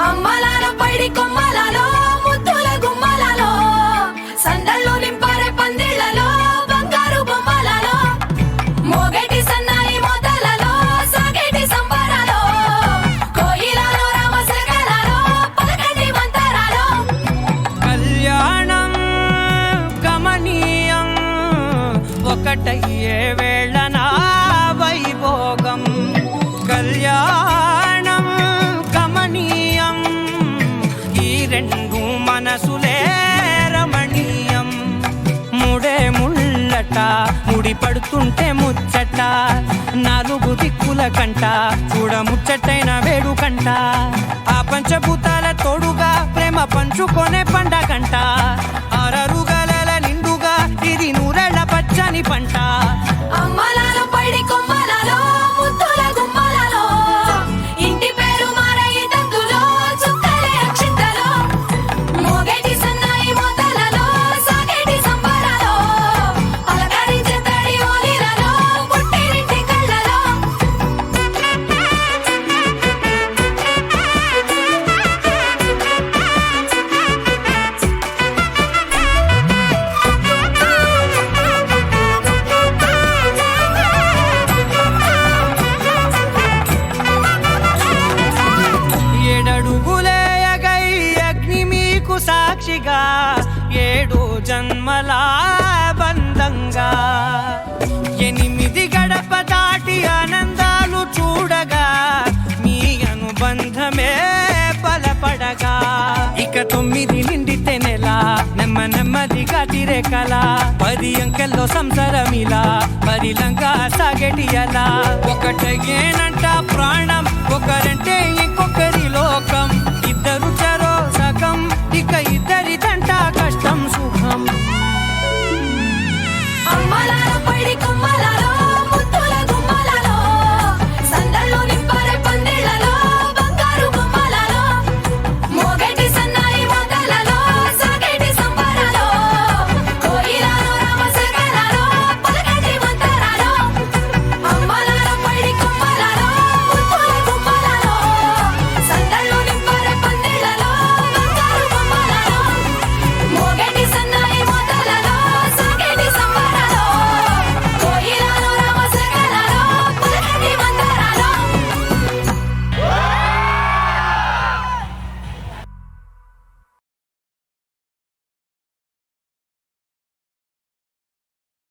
అమ్మలాలో పైడి కొమ్మలలో ముద్దుల గుమ్మలలో సందళ్ళు నింపారే పందిళ్లలో బంగారు బొమ్మలలో మోగేటి సన్నాయి మోతలలో సాగేటి సంబరాలో కోయిలలో రామసగలలో పలకటి మంతరాలో కళ్యాణం గమనీయం ఒకటయ్యే వేళన వైభోగం కళ్యాణం గమనీయం ఈ రెండు మనసులే రమణీయం ముడే ముళ్ళట ముడి పడుతుంటే ముచ్చట నాలుగు దిక్కుల కంట చూడ ముచ్చటైన వేడుకంట ఆ పంచభూతాల తోడుగా ప్రేమ పంచుకొనే పండగంట ఆరరుగల నిండుగా ఇది నూరెళ్ళ పచ్చని పంట అమ్మలాలో పైడి కొమ్మలలో ముద్దుల గుమ్మలలో ఇంటి పేరు మారయి తందులో చుక్కలే అక్షింతలో మోగేటి సన్నాయి మోతలలో సాగేటి సంబరాలో పలకరించే తడి ఓలిలలో పుట్టినింటి కళ్ళలో ఏడడుగులేయగై అగ్ని మీకు సాక్షిగా ఏడు జన్మల బంధంగా ఎనిమిది గడప దాటి ఆనందాలు చూడగా మీ అనుబంధమే బలపడగా ఇక 9 నిండితే నెల నెమ్మదిగా తిరే కల 10 అంకెల్లో సంసారమిలా పరిలంగా సాగేటి అలా ఒకటేనంట ప్రాణం ఒకరంటే ఇంకొకరు